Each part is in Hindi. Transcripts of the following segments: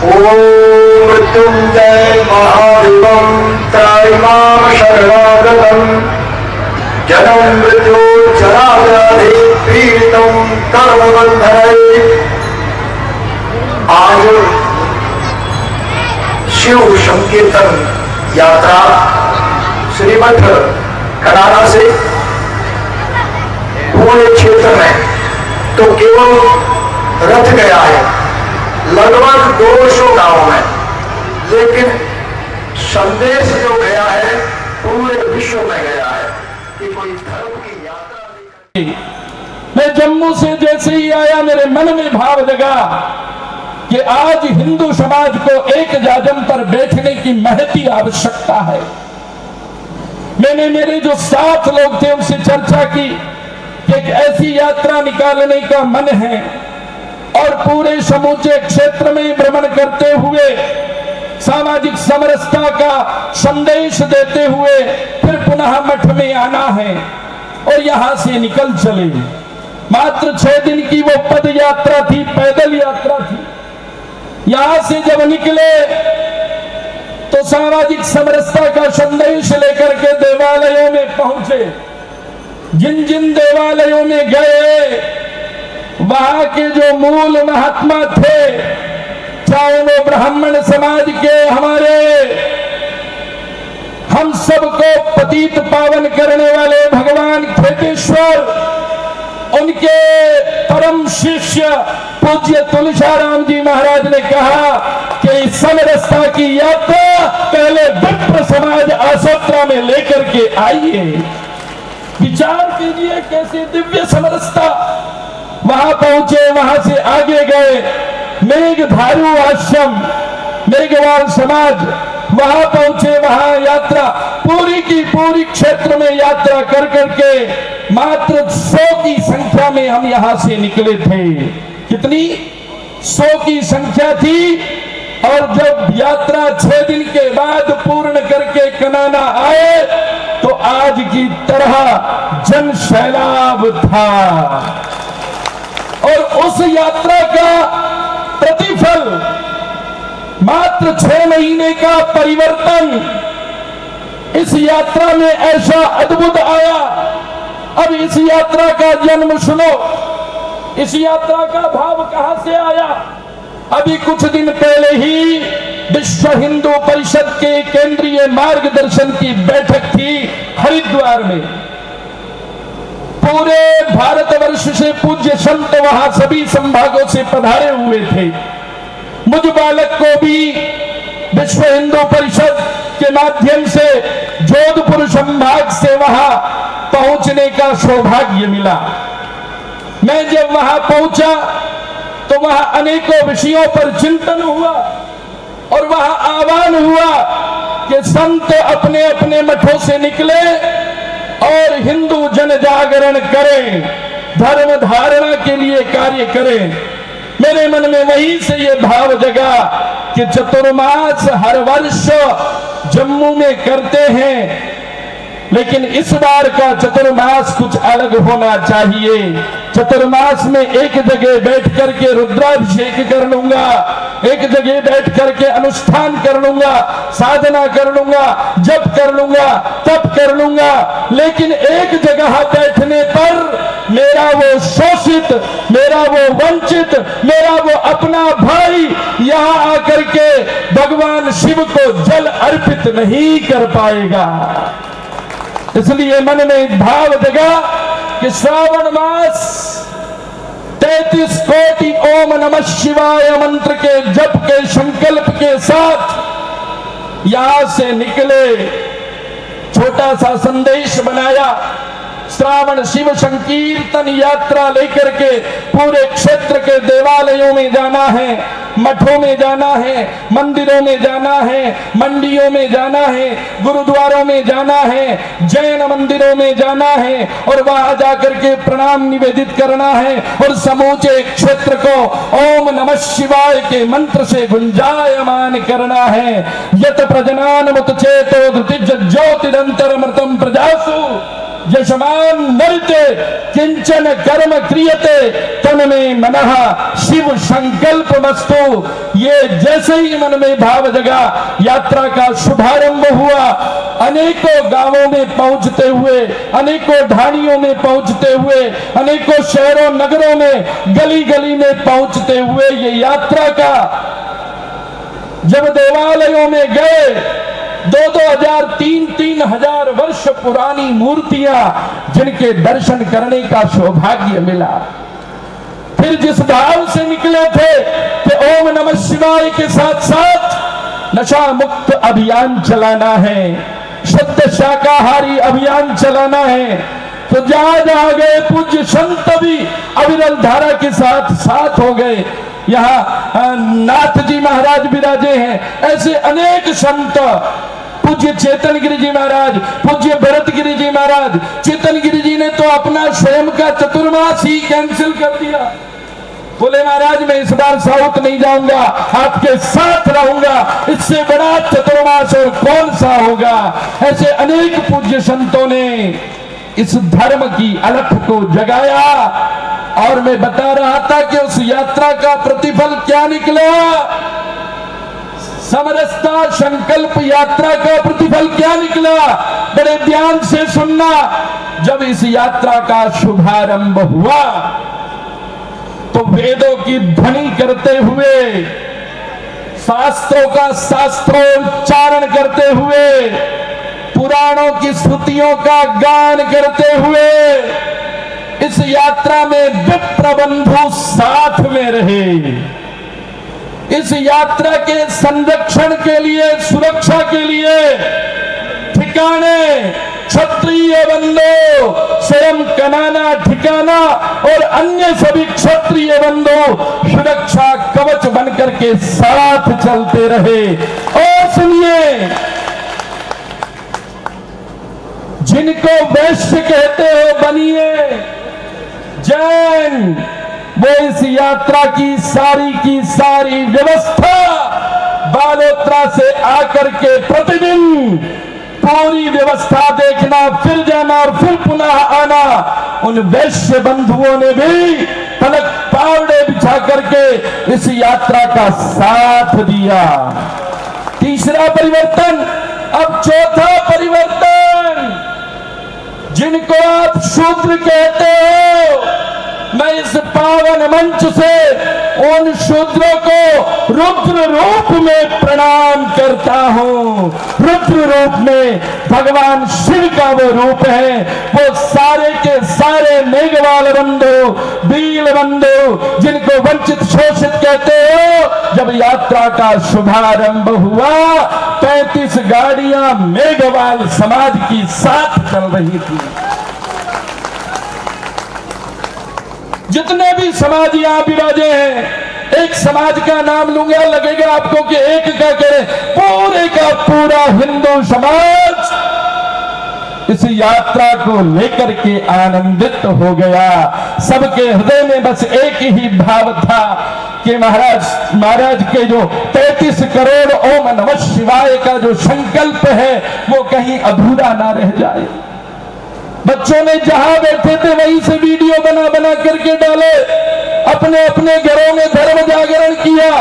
ओम मृत्युंजय महादेवं त्रयीमां शरणागतं जन्म मृत्यु जराव्याधि पीडितं कर्मबन्धनै। आज शिव संकीर्तन यात्रा श्रीमठ कनाडा से पूरे क्षेत्र में तो केवल रथ गया है, लगभग 200 गांवों में, लेकिन संदेश जो गया है पूरे विश्व में गया है कि कोई धर्म की यात्रा नहीं। मैं जम्मू से जैसे ही आया मेरे मन में भाव जगा कि आज हिंदू समाज को एक जाजम पर बैठने की महती आवश्यकता है। मैंने मेरे जो साथ लोग थे उनसे चर्चा की कि एक ऐसी यात्रा निकालने का मन है और पूरे समूचे क्षेत्र में भ्रमण करते हुए सामाजिक समरसता का संदेश देते हुए फिर पुनः मठ में आना है और यहां से निकल चले। मात्र 6 दिन की वो पद यात्रा थी, पैदल यात्रा थी। यहां से जब निकले तो सामाजिक समरसता का संदेश लेकर के देवालयों में पहुंचे। जिन जिन देवालयों में गए वहां के जो मूल महात्मा थे, चाहे वो ब्राह्मण समाज के हमारे हम सबको पतित पावन करने वाले भगवान खेतेश्वर, उनके परम शिष्य पूज्य तुलसीराम जी महाराज ने कहा कि समरसता की यात्रा पहले विप्र समाज आसोत्रा में लेकर के आइए। विचार कीजिए कैसी दिव्य समरसता। वहां पहुंचे, वहां से आगे गए मेघधारू आश्रम, मेघवाल समाज, वहां पहुंचे, वहां यात्रा पूरी की पूरी क्षेत्र में यात्रा कर करके मात्र 100 की संख्या में हम यहां से निकले थे। कितनी? 100 की संख्या थी। और जब यात्रा 6 दिन के बाद पूर्ण करके कनाडा आए तो आज की तरह जन सैलाब था। और उस यात्रा का प्रतिफल मात्र 6 महीने का परिवर्तन इस यात्रा में ऐसा अद्भुत आया। अब इस यात्रा का जन्म सुनो, इस यात्रा का भाव कहां से आया। अभी कुछ दिन पहले ही विश्व हिंदू परिषद के केंद्रीय मार्गदर्शन की बैठक थी हरिद्वार में। पूरे भारतवर्ष से पूज्य संत वहां सभी संभागों से पधारे हुए थे। मुझ बालक को भी विश्व हिंदू परिषद के माध्यम से जोधपुर संभाग से वहां पहुंचने का सौभाग्य मिला। मैं जब वहां पहुंचा तो वहां अनेकों विषयों पर चिंतन हुआ और वहां आह्वान हुआ कि संत अपने अपने मठों से निकले और हिंदू जन जागरण करें, धर्म धारणा के लिए कार्य करें। मेरे मन में वहीं से ये भाव जगा कि चतुर्मास हर वर्ष जम्मू में करते हैं, लेकिन इस बार का चतुर्मास कुछ अलग होना चाहिए। चतुर्मास में एक जगह बैठ करके रुद्राभिषेक कर लूंगा, एक जगह बैठ करके अनुष्ठान कर लूंगा, साधना कर लूंगा, जप कर लूंगा, तप कर लूंगा, लेकिन एक जगह बैठने पर मेरा वो शोषित, मेरा वो वंचित, मेरा वो अपना भाई यहां आकर के भगवान शिव को जल अर्पित नहीं कर पाएगा। इसलिए मन में भाव जगा कि श्रावण मास 33 कोटि ओम नमः शिवाय मंत्र के जप के संकल्प के साथ यहां से निकले। छोटा सा संदेश बनाया, श्रावण शिव संकीर्तन यात्रा लेकर के पूरे क्षेत्र के देवालयों में जाना है, मठों में जाना है, मंदिरों में जाना है, मंडियों में जाना है, गुरुद्वारों में जाना है, जैन मंदिरों में जाना है और वहां जाकर के प्रणाम निवेदित करना है और समूचे क्षेत्र को ओम नमः शिवाय के मंत्र से गुंजायमान करना है। यत प्रजनान मुत चेतो धृतिज ज्योतिरंतर मृतम प्रजासु यजमान नृत्य किंचन कर्म क्रियते तन में मनः शिव संकल्प मस्तु। ये जैसे ही मन में भाव जगा, यात्रा का शुभारंभ हुआ। अनेकों गांवों में पहुंचते हुए, अनेकों ढाणियों में पहुंचते हुए, अनेकों शहरों नगरों में, गली गली में पहुंचते हुए ये यात्रा का जब देवालयों में गए, 2,000 3,000 वर्ष पुरानी मूर्तियां जिनके दर्शन करने का सौभाग्य मिला। फिर जिस भाव से निकले थे कि ओम नमः शिवाय के साथ साथ नशा मुक्त अभियान चलाना है, शुद्ध शाकाहारी अभियान चलाना है, तो जहां जहां गए पूज्य संत भी अविरल धारा के साथ साथ हो गए। यहाँ नाथ जी महाराज विराजे हैं, ऐसे अनेक संत, पूज्य चेतन गिरि जी महाराज, पूज्य भरत गिरि जी महाराज। चेतन गिरि जी ने तो अपना स्वयं का चतुर्मास ही कैंसिल कर दिया, बोले महाराज मैं इस बार साउथ नहीं जाऊंगा, आपके साथ रहूंगा, इससे बड़ा चतुर्मास और कौन सा होगा। ऐसे अनेक पूज्य संतों ने इस धर्म की अलख को जगाया। और मैं बता रहा था कि उस यात्रा का प्रतिफल क्या निकला, समरसता संकल्प यात्रा का प्रतिफल क्या निकला, बड़े ध्यान से सुनना। जब इस यात्रा का शुभारंभ हुआ तो वेदों की ध्वनि करते हुए, शास्त्रों का शास्त्रोच्चारण करते हुए, पुराणों की स्तुतियों का गान करते हुए इस यात्रा में विप्र बंधु साथ में रहे। इस यात्रा के संरक्षण के लिए, सुरक्षा के लिए ठिकाने क्षत्रिय बंधु, स्वयं कनाना ठिकाना और अन्य सभी क्षत्रिय बंधु सुरक्षा कवच बनकर के साथ चलते रहे। और सुनिए, जिनको वैश्य कहते हो बनिए जैन, वो इस यात्रा की सारी व्यवस्था बालोत्रा से आकर के प्रतिदिन पूरी व्यवस्था देखना, फिर जाना और फिर पुनः आना। उन वैश्य बंधुओं ने भी पलक पावड़े बिछा करके इस यात्रा का साथ दिया। तीसरा परिवर्तन, अब चौथा परिवर्तन, जिनको आप शूद्र कहते हो, मैं इस पावन मंच से उन शूद्रों को रुद्र रूप में प्रणाम करता हूं। रुद्र रूप में भगवान शिव का वो रूप है, वो सारे के सारे मेघवाल बंधु, बील बंधु, जिनको वंचित शोषित कहते हो। जब यात्रा का शुभारंभ हुआ, 35 गाड़ियां मेघवाल समाज की साथ चल रही थी। जितने भी समाज यहां विराजे हैं, एक समाज का नाम लूंगा, लगेगा आपको कि एक का करे, पूरे का पूरा हिंदू समाज इस यात्रा को लेकर के आनंदित हो गया। सबके हृदय में बस एक ही भाव था कि महाराज के जो 33 करोड़ ओम नमः शिवाय का जो संकल्प है वो कहीं अधूरा ना रह जाए। बच्चों ने जहां बैठे थे वहीं से वीडियो बना करके डाले, अपने अपने घरों में धर्म जागरण किया,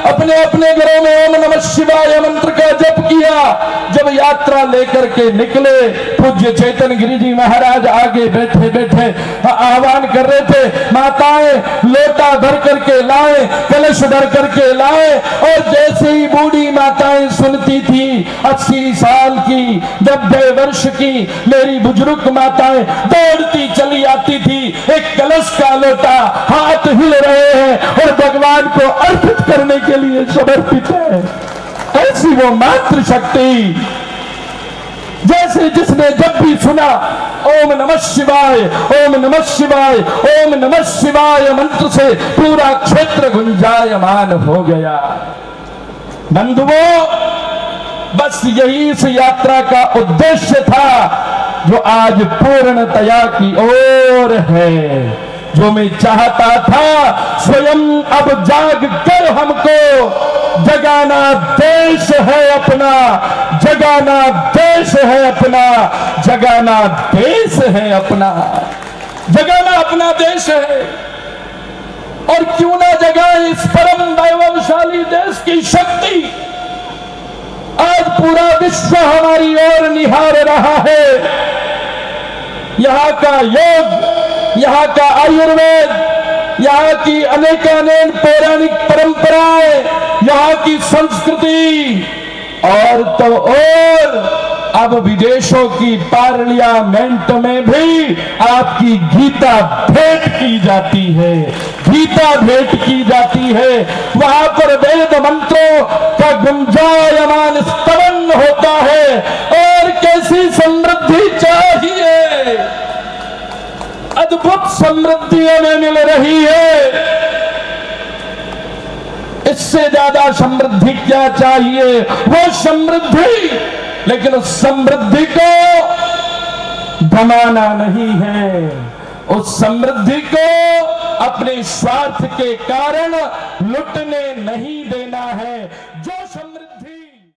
अपने अपने घरों में ओम नमः शिवाय मंत्र का जप किया। जब यात्रा लेकर के निकले, पूज्य चेतन गिरि जी महाराज आगे बैठे बैठे आह्वान कर रहे थे, माताएं लोटा भर करके लाए, कलश भर करके लाए। और जैसे ही बूढ़ी माताएं सुनती थी, 80 साल की, 90 वर्ष की मेरी बुजुर्ग माताएं दौड़ती चली आती थी, एक कलश का लोटा हाथ हिल रहे हैं और भगवान को अर्पित करने के लिए समर्पित है। ऐसी वो मातृ शक्ति, जैसे जिसने जब भी सुना ओम नमः शिवाय, ओम नमः शिवाय, ओम नमः शिवाय मंत्र से पूरा क्षेत्र गुंजायमान हो गया। बंधुओं, बस यही इस यात्रा का उद्देश्य था जो आज पूर्णतया की ओर है, जो मैं चाहता था स्वयं अब जाग कर हमको जगाना देश है अपना, जगाना देश है अपना, जगाना देश है अपना, जगाना अपना देश है। और क्यों ना जगाए इस परम वैभवशाली देश की शक्ति। आज पूरा विश्व हमारी ओर निहार रहा है। यहाँ का योग, यहाँ का आयुर्वेद, यहाँ की अनेकानेक पौराणिक परंपराएं, यहाँ की संस्कृति, और तो और अब विदेशों की पार्लियामेंट में भी आपकी गीता भेंट की जाती है, गीता भेंट की जाती है। वहां पर वेद मंत्रों का गुंजायमान स्तवन होता है। और कैसी समृद्धि चाहिए, अद्भुत समृद्धि हमें मिल रही है। इससे ज्यादा समृद्धि क्या चाहिए? वो समृद्धि, लेकिन उस समृद्धि को गंवाना नहीं है। उस समृद्धि को अपने स्वार्थ के कारण लुटने नहीं देना है।